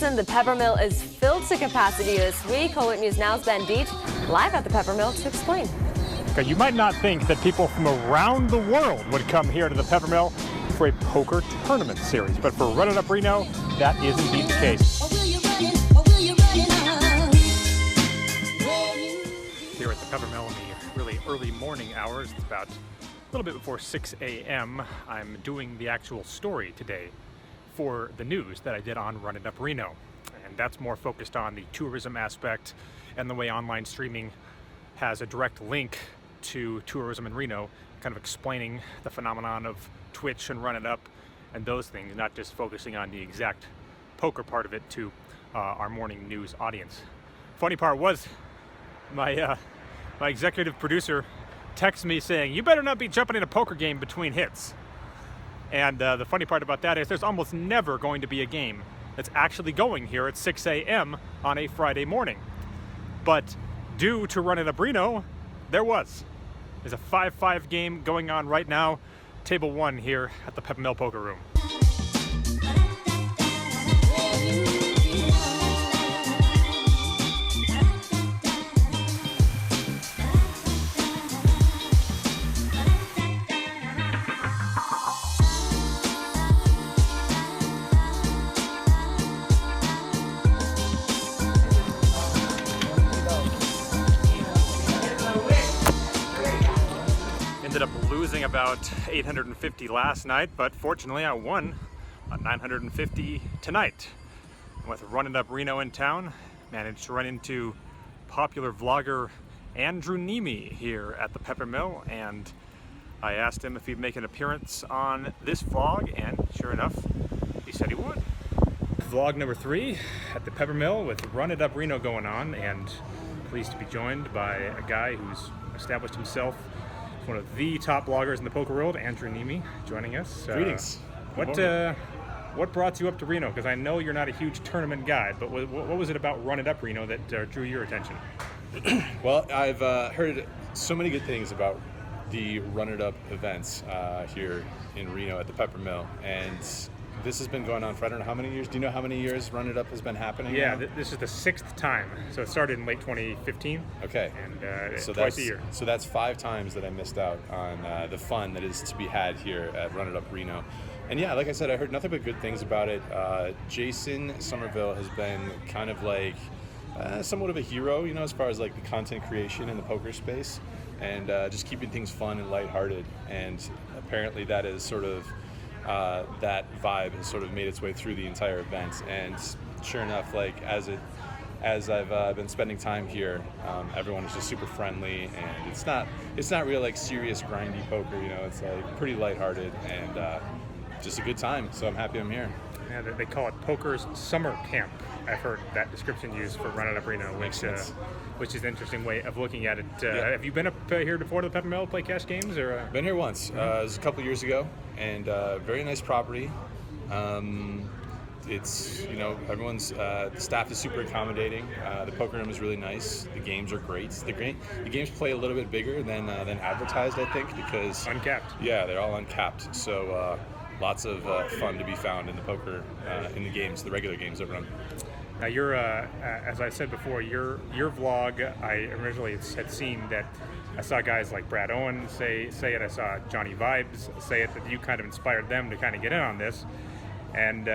The Peppermill is filled to capacity this week. Hollywood News Now's Ben Deet live at the Peppermill to explain. Okay, you might not think that people from around the world would come here to the Peppermill for a poker tournament series, but for Run It Up Reno, that is indeed the case. Here at the Peppermill in the really early morning hours, it's about a little bit before 6 a.m., I'm doing the actual story today for the news that I did on Run It Up Reno. And that's more focused on the tourism aspect and the way online streaming has a direct link to tourism in Reno, kind of explaining the phenomenon of Twitch and Run It Up and those things, not just focusing on the exact poker part of it to our morning news audience. Funny part was my executive producer texted me saying, "You better not be jumping in a poker game between hits." And the funny part about that is there's almost never going to be a game that's actually going here at 6 a.m. on a Friday morning. But due to Run It Up Reno, there was. There's a 5-5 game going on right now, table 1 here at the Peppermill Poker Room. Ended up losing about 850 last night, but fortunately I won 950 tonight. With Run It Up Reno in town, managed to run into popular vlogger Andrew Neeme here at the Peppermill, and I asked him if he'd make an appearance on this vlog, and sure enough, he said he would. Vlog number 3 at the Peppermill with Run It Up Reno going on, and pleased to be joined by a guy who's established himself one of the top bloggers in the poker world, Andrew Neeme, joining us. Greetings. What brought you up to Reno? Because I know you're not a huge tournament guy, but what was it about Run It Up Reno that drew your attention? Well, I've heard so many good things about the Run It Up events here in Reno at the Peppermill, and this has been going on for I don't know how many years. Do you know how many years Run It Up has been happening? Yeah, now? This is the 6th time. So it started in late 2015. Okay. And so twice a year. So that's 5 times that I missed out on the fun that is to be had here at Run It Up Reno. And yeah, like I said, I heard nothing but good things about it. Jason Somerville has been kind of like somewhat of a hero, you know, as far as like the content creation in the poker space, and just keeping things fun and lighthearted. And apparently that is sort of that vibe has sort of made its way through the entire event. And sure enough, like as I've been spending time here, everyone is just super friendly, and it's not real like serious grindy poker, you know. It's like pretty lighthearted and just a good time. So I'm happy I'm here. Yeah, they call it poker's summer camp. I've heard that description used for Run It Up Reno, which is an interesting way of looking at it. Yeah. Have you been up here before to the Peppermill to play cash games? Or Been here once. It was a couple years ago, and very nice property. It's, you know, everyone's the staff is super accommodating. The poker room is really nice. The games are great. The games play a little bit bigger than advertised, I think, because uncapped. Yeah, they're all uncapped. So lots of fun to be found in the poker in the games, the regular games that run. Now you're, as I said before, your vlog, I originally had seen that I saw guys like Brad Owen say it. I saw Johnny Vibes say it, that you kind of inspired them to kind of get in on this. And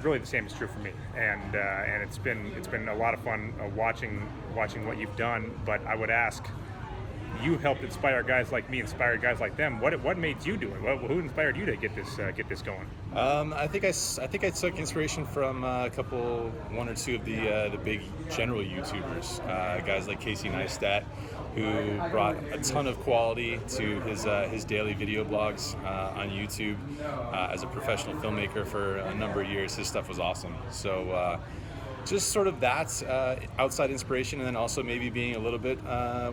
really the same is true for me. And it's been a lot of fun watching what you've done. But I would ask, you helped inspire guys like me, inspire guys like them. What made you do it? Who inspired you to get this going? I think I took inspiration from one or two of the big general YouTubers, guys like Casey Neistat, who brought a ton of quality to his daily video blogs on YouTube. As a professional filmmaker for a number of years, his stuff was awesome. So just sort of that outside inspiration, and then also maybe being a little bit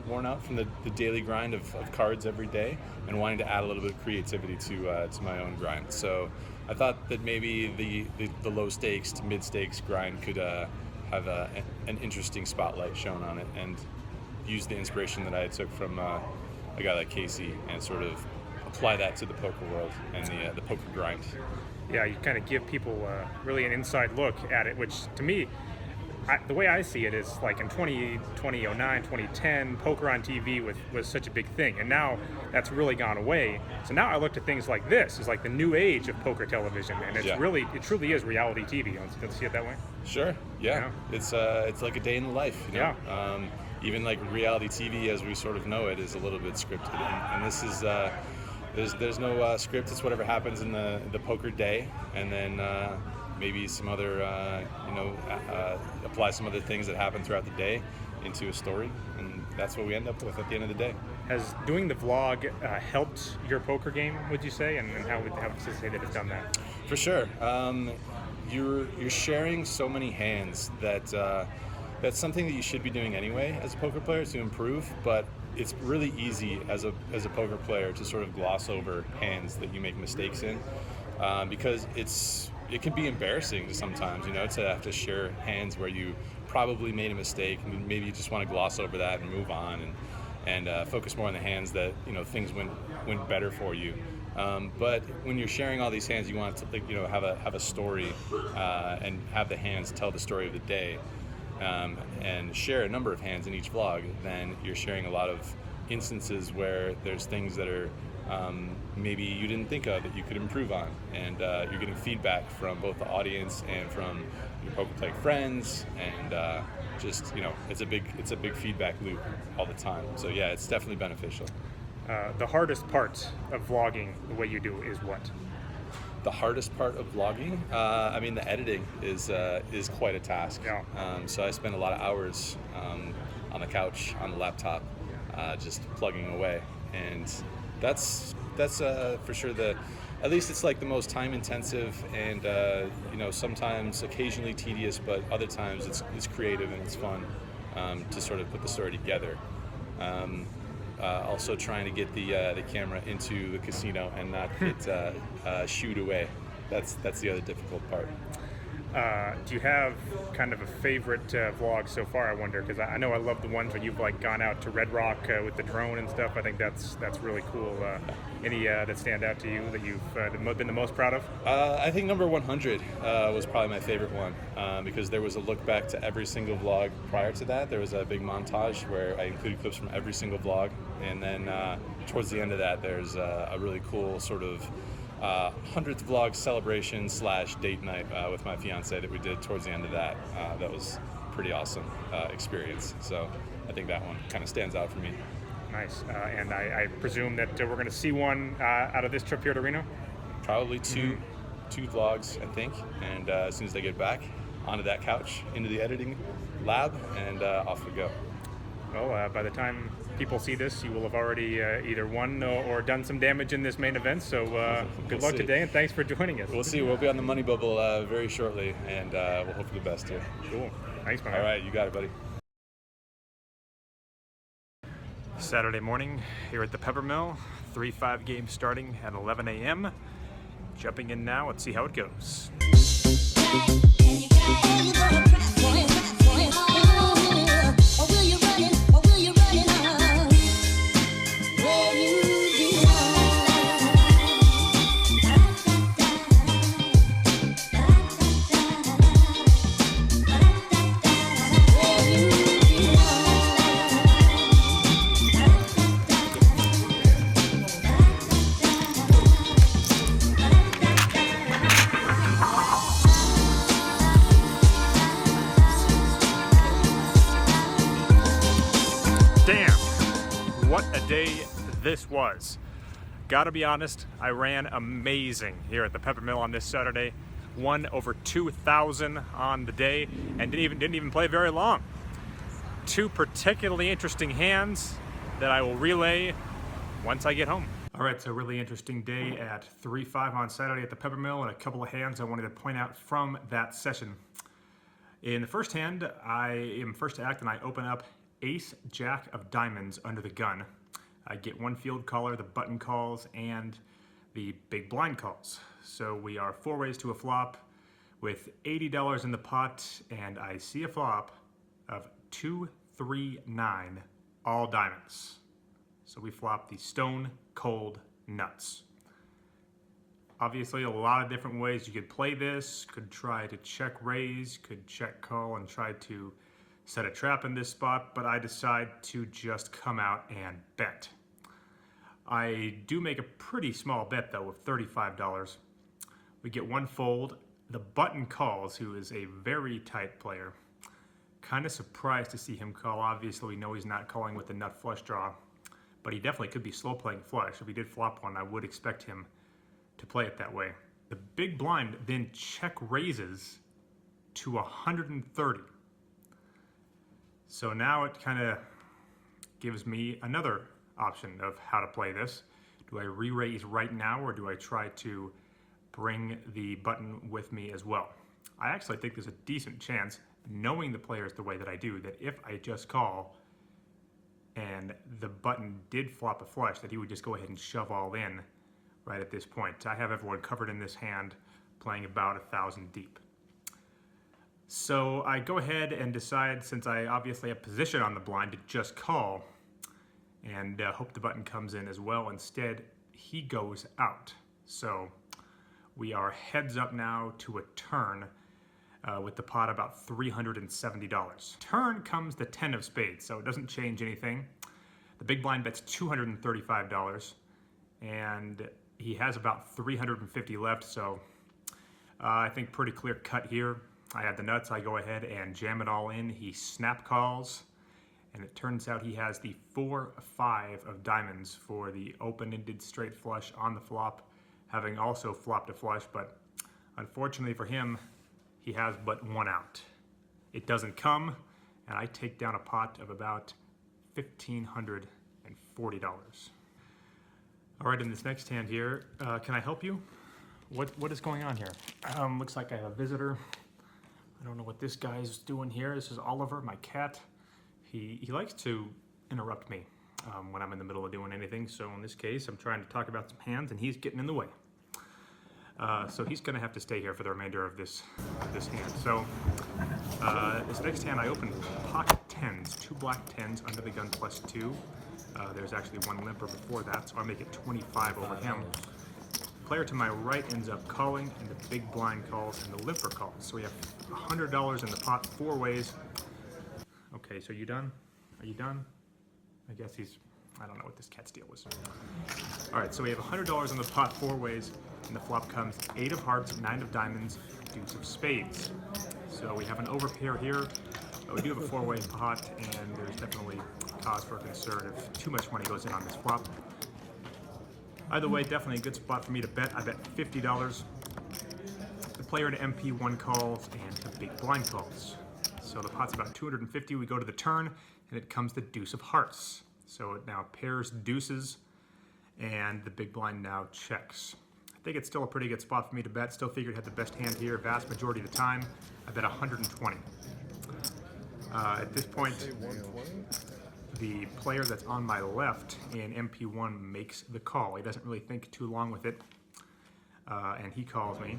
worn out from the daily grind of cards every day, and wanting to add a little bit of creativity to my own grind. So I thought that maybe the low stakes to mid stakes grind could have an interesting spotlight shown on it, and use the inspiration that I took from a guy like Casey and sort of apply that to the poker world and the poker grind. Yeah, you kind of give people really an inside look at it, which to me, the way I see it is like in 2009, 2010, poker on TV was such a big thing, and now that's really gone away. So now I look at things like this as like the new age of poker television, and it truly is reality TV. Don't you see it that way? Sure. Yeah. It's like a day in the life. You know? Yeah. Even like reality TV as we sort of know it is a little bit scripted, and this is there's no script. It's whatever happens in the poker day, and then maybe some other apply some other things that happen throughout the day into a story, and that's what we end up with at the end of the day. Has doing the vlog helped your poker game, would you say, and how would you say that it's done that? For sure. You're sharing so many hands that that's something that you should be doing anyway as a poker player to improve, but it's really easy as a poker player to sort of gloss over hands that you make mistakes in, because it can be embarrassing sometimes, to have to share hands where you probably made a mistake, and maybe you just want to gloss over that and move on and focus more on the hands that things went better for you. But when you're sharing all these hands, you want to have a story and have the hands tell the story of the day. And share a number of hands in each vlog, then you're sharing a lot of instances where there's things that are maybe you didn't think of that you could improve on, and you're getting feedback from both the audience and from your poker playing friends, and it's a big feedback loop all the time. So yeah, it's definitely beneficial. The hardest part of vlogging the way you do is what? The hardest part of vlogging, the editing is quite a task. Yeah. So I spend a lot of hours on the couch, on the laptop, just plugging away, and that's for sure at least it's like the most time intensive, and sometimes occasionally tedious, but other times it's creative and it's fun to sort of put the story together. Also trying to get the camera into the casino and not get shooed away. That's the other difficult part. Do you have kind of a favorite vlog so far, I wonder? Because I know I love the ones where you've like gone out to Red Rock with the drone and stuff. I think that's really cool. Any that stand out to you that you've been the most proud of? I think number 100 was probably my favorite one, because there was a look back to every single vlog prior to that. There was a big montage where I included clips from every single vlog, and then towards the end of that, there's a really cool sort of 100th vlog celebration / date night with my fiance that we did towards the end of that. That was a pretty awesome experience. So I think that one kind of stands out for me. Nice. And I presume that we're going to see one out of this trip here to Reno? Probably two vlogs, I think. And as soon as they get back, onto that couch, into the editing lab, and off we go. Well, by the time people see this, you will have already either won or done some damage in this main event. So good luck today, and thanks for joining us. We'll see. We'll be on the money bubble very shortly, and we'll hope for the best here. Cool. Thanks, man. All right, you got it, buddy. Saturday morning here at the Peppermill. 3-5 game starting at 11 a.m. Jumping in now. Let's see how it goes. What a day this was. Gotta be honest, I ran amazing here at the Peppermill on this Saturday. Won over 2,000 on the day and didn't even play very long. Two particularly interesting hands that I will relay once I get home. All right, so really interesting day at 3-5 on Saturday at the Peppermill, and a couple of hands I wanted to point out from that session. In the first hand, I am first to act and I open up Ace Jack of Diamonds under the gun. I get one field caller, the button calls, and the big blind calls. So we are 4 ways to a flop with $80 in the pot, and I see a flop of 2, 3, 9, all diamonds. So we flop the stone cold nuts. Obviously, a lot of different ways you could play this. Could try to check raise, could check call and try to set a trap in this spot, but I decide to just come out and bet. I do make a pretty small bet though of $35. We get one fold. The button calls, who is a very tight player. Kind of surprised to see him call. Obviously, we know he's not calling with the nut flush draw, but he definitely could be slow playing flush. If he did flop one, I would expect him to play it that way. The big blind then check raises to 130. So now it kind of gives me another option of how to play this. Do I re-raise right now, or do I try to bring the button with me as well? I actually think there's a decent chance, knowing the players the way that I do, that if I just call and the button did flop a flush, that he would just go ahead and shove all in right at this point. I have everyone covered in this hand, playing about 1,000 deep. So I go ahead and decide, since I obviously have position on the blind, to just call and hope the button comes in as well. Instead, he goes out. So we are heads up now to a turn with the pot about $370. Turn comes the 10 of spades, so it doesn't change anything. The big blind bets $235, and he has about 350 left, so I think pretty clear cut here. I had the nuts, I go ahead and jam it all in. He snap calls, and it turns out he has the 4-5 of diamonds for the open-ended straight flush on the flop, having also flopped a flush, but unfortunately for him, he has but one out. It doesn't come, and I take down a pot of about $1,540. All right, in this next hand here, can I help you? What is going on here? Looks like I have a visitor. I don't know what this guy's doing here. This is Oliver, my cat. He likes to interrupt me when I'm in the middle of doing anything. So in this case, I'm trying to talk about some hands, and he's getting in the way. So he's going to have to stay here for the remainder of this hand. So this next hand, I open pocket tens, 2 black tens under the gun plus 2. There's actually one limper before that, so I make it 25 over him. Player to my right ends up calling, and the big blind calls, and the limper calls. So we have $100 in the pot 4 ways. Okay, so you done? Are you done? I guess I don't know what this cat's deal was. All right, so we have $100 in the pot 4 ways, and the flop comes 8 of hearts, 9 of diamonds, deuce of spades. So we have an overpair here. We do have a 4-way pot, and there's definitely cause for concern if too much money goes in on this flop. Either way, definitely a good spot for me to bet. I bet $50. The player to MP1 calls and to big blind calls. So the pot's about 250. We go to the turn, and it comes the deuce of hearts. So it now pairs deuces, and the big blind now checks. I think it's still a pretty good spot for me to bet. Still figured had the best hand here vast majority of the time. I bet 120. At this point, the player that's on my left in MP1 makes the call. He doesn't really think too long with it, and he calls me,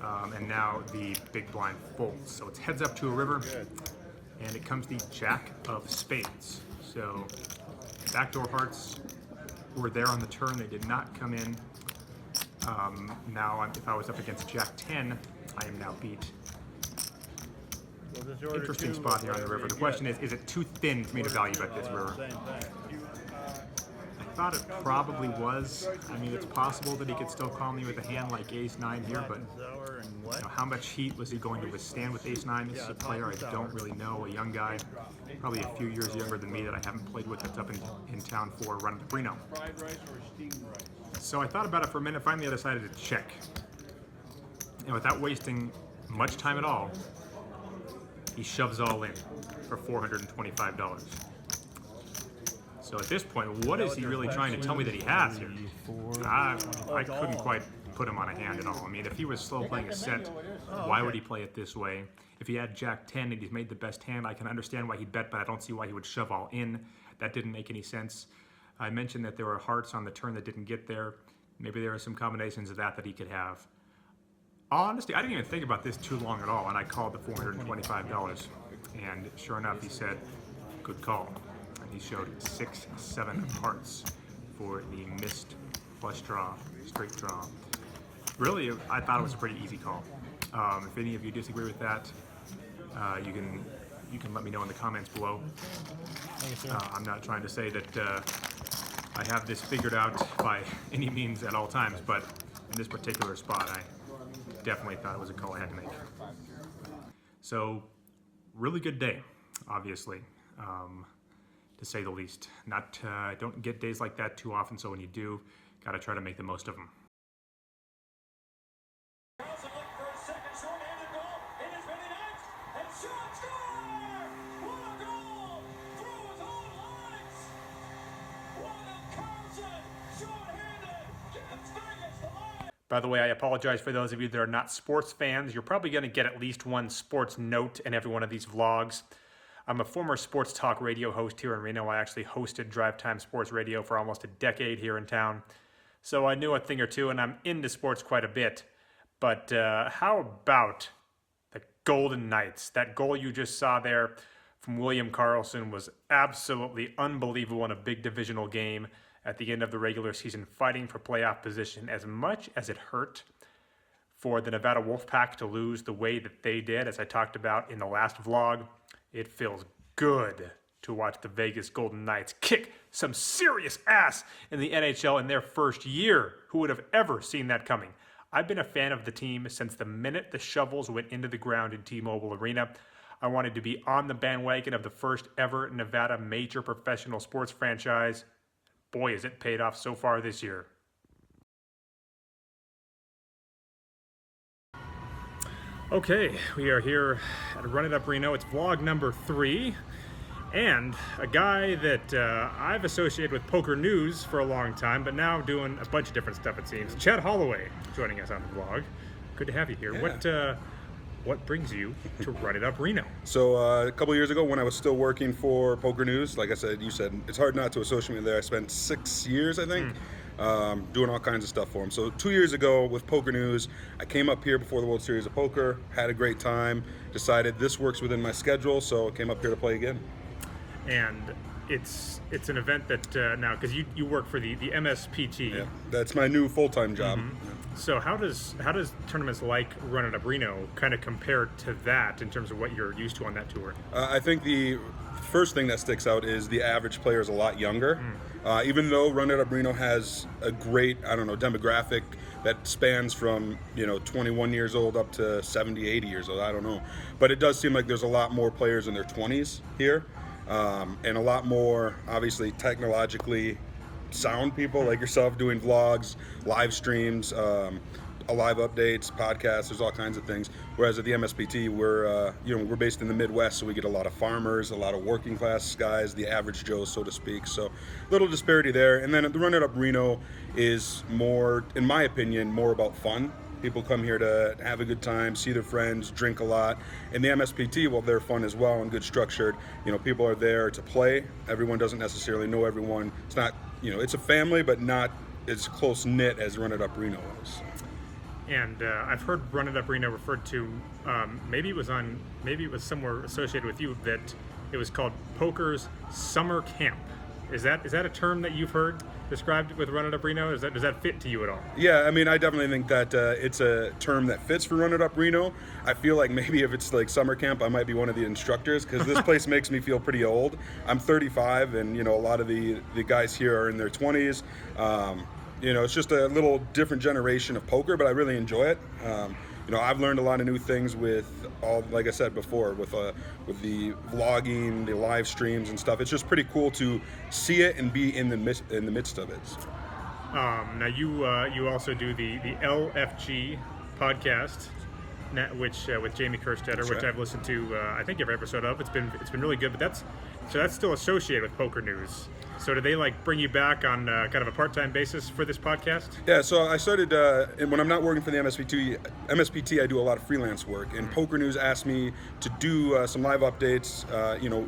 and now the big blind folds. So it's heads up to a river, and it comes the jack of spades. So backdoor hearts were there on the turn. They did not come in. Now, if I was up against jack 10, I am now beat. Interesting spot here on the river. The question is it too thin for me to value bet this river? I thought it probably was. I mean, it's possible that he could still call me with a hand like ace-9 here, but you know, how much heat was he going to withstand with ace-9? This is a player I don't really know, a young guy, probably a few years younger than me that I haven't played with, that's up in town for running to Reno. So I thought about it for a minute. Finally, I decided to check. And without wasting much time at all, he shoves all in for $425. So at this point, what is he really trying to tell me that he has here? I couldn't quite put him on a hand at all. I mean, if he was slow playing a set, why would he play it this way? If he had Jack 10 and he's made the best hand, I can understand why he'd bet, but I don't see why he would shove all in. That didn't make any sense. I mentioned that there were hearts on the turn that didn't get there. Maybe there are some combinations of that he could have. Honestly, I didn't even think about this too long at all, and I called the $425. And sure enough, he said, good call. And he showed 6-7 hearts for the missed flush draw, straight draw. Really, I thought it was a pretty easy call. If any of you disagree with that, you can let me know in the comments below. I'm not trying to say that I have this figured out by any means at all times, but in this particular spot, I definitely thought it was a call I had to make. So, really good day, obviously, to say the least. Don't get days like that too often, so when you do, gotta try to make the most of them. By the way, I apologize for those of you that are not sports fans. You're probably going to get at least one sports note in every one of these vlogs. I'm a former sports talk radio host here in Reno. I actually hosted Drive Time Sports Radio for almost a decade here in town. So I knew a thing or two, and I'm into sports quite a bit. But how about the Golden Knights? That goal you just saw there from William Karlsson was absolutely unbelievable in a big divisional game at the end of the regular season, fighting for playoff position. As much as it hurt for the Nevada Wolfpack to lose the way that they did, as I talked about in the last vlog, it feels good to watch the Vegas Golden Knights kick some serious ass in the NHL in their first year. Who would have ever seen that coming? I've been a fan of the team since the minute the shovels went into the ground in T-Mobile Arena. I wanted to be on the bandwagon of the first ever Nevada major professional sports franchise. Boy, has it paid off so far this year. Okay, we are here at Run It Up Reno. It's vlog number 3. And a guy that I've associated with poker news for a long time, but now doing a bunch of different stuff, it seems. Chad Holloway joining us on the vlog. Good to have you here. Yeah. What brings you to Run It Up Reno? So a couple years ago when I was still working for Poker News, like I said, you said, it's hard not to associate me there. I spent 6 years, I think, doing all kinds of stuff for them. So 2 years ago with Poker News, I came up here before the World Series of Poker, had a great time, decided this works within my schedule, so I came up here to play again. And it's an event that now, because you work for the MSPT. Yeah, that's my new full-time job. Mm-hmm. So how does tournaments like Run It Up Reno kind of compare to that in terms of what you're used to on that tour? I think the first thing that sticks out is the average player is a lot younger. Even though Run It Up Reno has a great, demographic that spans from, 21 years old up to 70, 80 years old, I don't know. But it does seem like there's a lot more players in their 20s here. And a lot more, obviously, technologically sound people like yourself doing vlogs, live streams, live updates, podcasts. There's all kinds of things. Whereas at the MSPT, we're based in the Midwest, so we get a lot of farmers, a lot of working class guys, the average Joe, so to speak. So little disparity there. And then at the Run It Up Reno is more, in my opinion, more about fun. People come here to have a good time, see their friends, drink a lot. And the MSPT, well, they're fun as well and good structured. People are there to play. Everyone doesn't necessarily know everyone. It's not, it's a family, but not as close-knit as Run It Up Reno is. And I've heard Run It Up Reno referred to, maybe it was somewhere associated with you, that it was called Poker's Summer Camp. Is that a term that you've heard described with Run It Up Reno? Does that fit to you at all? Yeah, I definitely think that it's a term that fits for Run It Up Reno. I feel like maybe if it's like summer camp, I might be one of the instructors because this place makes me feel pretty old. I'm 35, and a lot of the guys here are in their 20s. It's just a little different generation of poker, but I really enjoy it. I've learned a lot of new things with all, like I said before, with the vlogging, the live streams and stuff. It's just pretty cool to see it and be in the midst of it. Now you also do the LFG Podcast, which with Jamie Kerstetter, which I've listened to I think every episode of. It's been really good, but that's still associated with Poker News. So did they bring you back on kind of a part-time basis for this podcast? Yeah, so I started, and when I'm not working for the MSPT, I do a lot of freelance work, and Poker News asked me to do some live updates,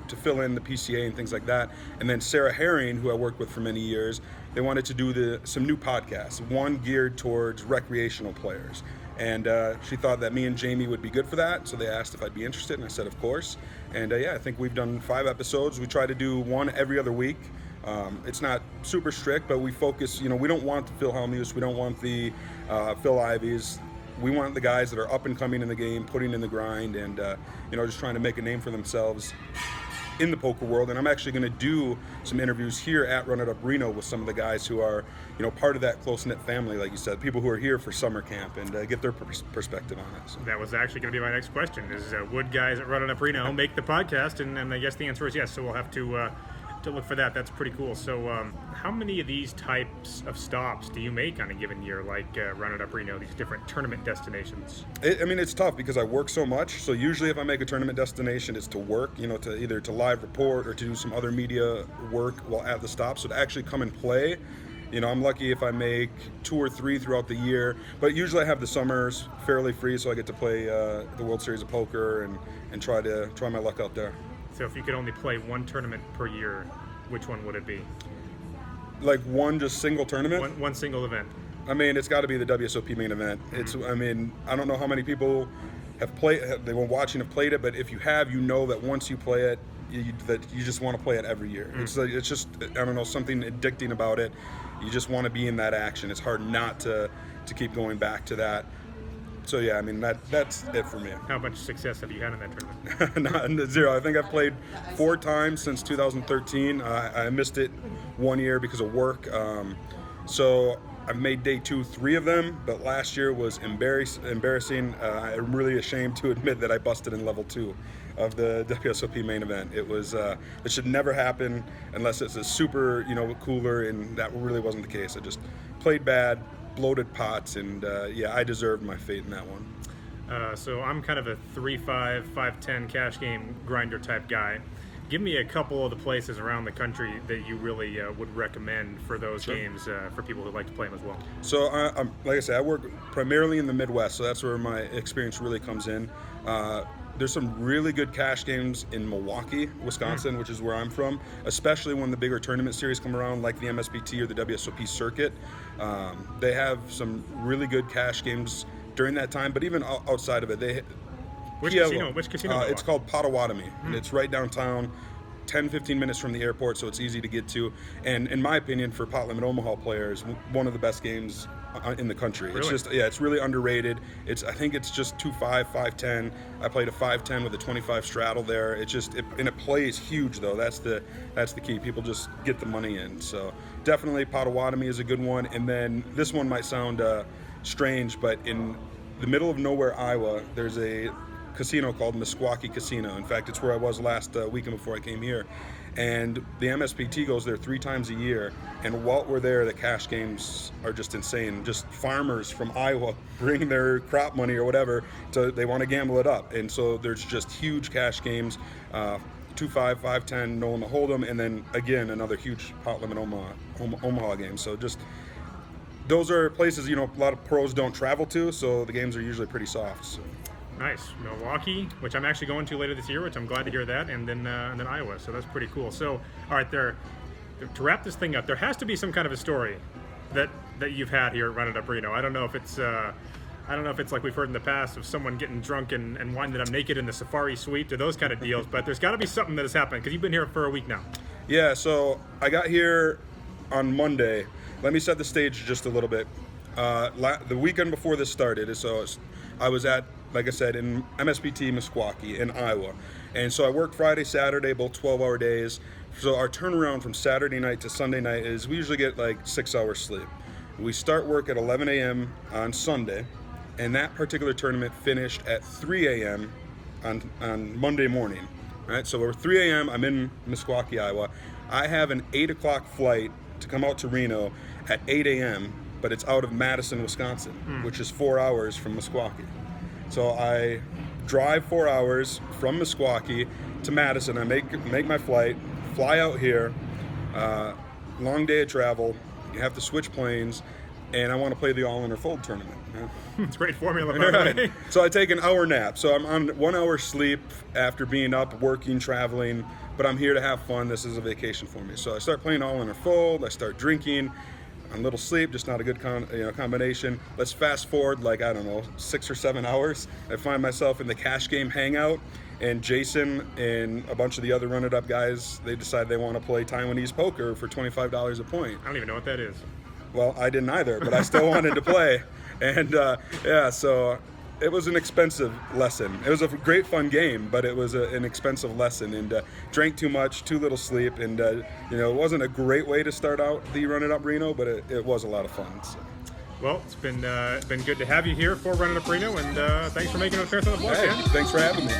to fill in the PCA and things like that. And then Sarah Herring, who I worked with for many years, they wanted to do some new podcasts, one geared towards recreational players. And she thought that me and Jamie would be good for that, so they asked if I'd be interested, and I said, of course. And I think we've done 5 episodes. We try to do one every other week. It's not super strict, but we focus, we don't want the Phil Hellmuth, we don't want the Phil Ivies. We want the guys that are up and coming in the game, putting in the grind, and just trying to make a name for themselves in the poker world. And I'm actually going to do some interviews here at Run It Up Reno with some of the guys who are, part of that close-knit family, like you said, people who are here for summer camp, and get their perspective on it. So. That was actually going to be my next question, is would guys at Run It Up Reno make the podcast? And I guess the answer is yes, so we'll have to look for that. That's pretty cool. So how many of these types of stops do you make on a given year, like Run It Up Reno, these different tournament destinations? It's tough because I work so much. So usually if I make a tournament destination, it's to work, to either to live report or to do some other media work while at the stop. So to actually come and play, I'm lucky if I make 2 or 3 throughout the year. But usually I have the summers fairly free, so I get to play the World Series of Poker and try my luck out there. So if you could only play one tournament per year, which one would it be? Like one just single tournament? One single event. It's got to be the WSOP main event. Mm-hmm. I don't know how many people have played it, but if you have, that once you play it, that you just want to play it every year. Mm. It's just, I don't know, something addicting about it. You just want to be in that action. It's hard not to keep going back to that. So yeah, that's it for me. How much success have you had in that tournament? Not 0. I think I've played 4 times since 2013. I missed it 1 year because of work. So I've made day 2 3 of them, but last year was embarrassing. I'm really ashamed to admit that I busted in level 2 of the WSOP main event. It was it should never happen unless it's a super cooler, and that really wasn't the case. I just played bad, bloated pots, and I deserved my fate in that one. So I'm kind of a 3-5, 5-10 cash game grinder type guy. Give me a couple of the places around the country that you really would recommend for those games for people who like to play them as well. So like I said, I work primarily in the Midwest, so that's where my experience really comes in. There's some really good cash games in Milwaukee, Wisconsin, which is where I'm from, especially when the bigger tournament series come around, like the MSPT or the WSOP circuit. They have some really good cash games during that time, but even outside of it, Which casino? It's called Potawatomi, and it's right downtown, 10-15 minutes from the airport, so it's easy to get to. And in my opinion, for Pot Limit Omaha players, one of the best games in the country. Really? It's just, it's really underrated. I think it's just 2-5, 5-10. I played a 5-10 with a 25 straddle there. It plays huge though. That's the key. People just get the money in. So definitely Potawatomi is a good one. And then this one might sound strange, but in the middle of nowhere, Iowa, there's a casino called Meskwaki Casino. In fact, it's where I was last weekend before I came here. And the MSPT goes there 3 times a year. And while we're there, the cash games are just insane. Just farmers from Iowa bring their crop money or whatever, they want to gamble it up. And so there's just huge cash games, 2-5, 5-10, no limit hold'em, and then again another huge Pot Limit Omaha game. So just those are places a lot of pros don't travel to, so the games are usually pretty soft. So. Nice. Milwaukee, which I'm actually going to later this year, which I'm glad to hear that, and then Iowa. So that's pretty cool. So, all right, to wrap this thing up, there has to be some kind of a story that you've had here at Run It Up Reno. I don't know if it's like we've heard in the past of someone getting drunk and winding up naked in the safari suite or those kind of deals, but there's got to be something that has happened because you've been here for a week now. Yeah. So I got here on Monday. Let me set the stage just a little bit. The weekend before this started, so I was at, like I said, in MSPT Meskwaki in Iowa. And so I worked Friday, Saturday, both 12-hour days. So our turnaround from Saturday night to Sunday night is we usually get like 6 hours sleep. We start work at 11 a.m. on Sunday, and that particular tournament finished at 3 a.m. on Monday morning. All right, so we're 3 a.m., I'm in Meskwaki, Iowa. I have an 8 o'clock flight to come out to Reno at 8 a.m., but it's out of Madison, Wisconsin, which is 4 hours from Meskwaki. So I drive 4 hours from Meskwaki to Madison. I make my flight, fly out here. long day of travel. You have to switch planes, and I want to play the all-in or fold tournament. It's a great formula, by the way. So I take an hour nap. So I'm on 1 hour sleep after being up, working, traveling, but I'm here to have fun. This is a vacation for me. So I start playing all-in or fold. I start drinking. On little sleep, just not a good combination. Let's fast forward, 6 or 7 hours. I find myself in the cash game hangout, and Jason and a bunch of the other run-it-up guys, they decide they want to play Taiwanese poker for $25 a point. I don't even know what that is. Well, I didn't either, but I still wanted to play. And so it was an expensive lesson. It was a great fun game, but it was an expensive lesson, and drank too much, too little sleep, and it wasn't a great way to start out the Run It Up Reno, but it was a lot of fun. So. Well, it's been good to have you here for Run It Up Reno, and thanks for making an appearance on the blog, Hey, Chad. thanks for having me.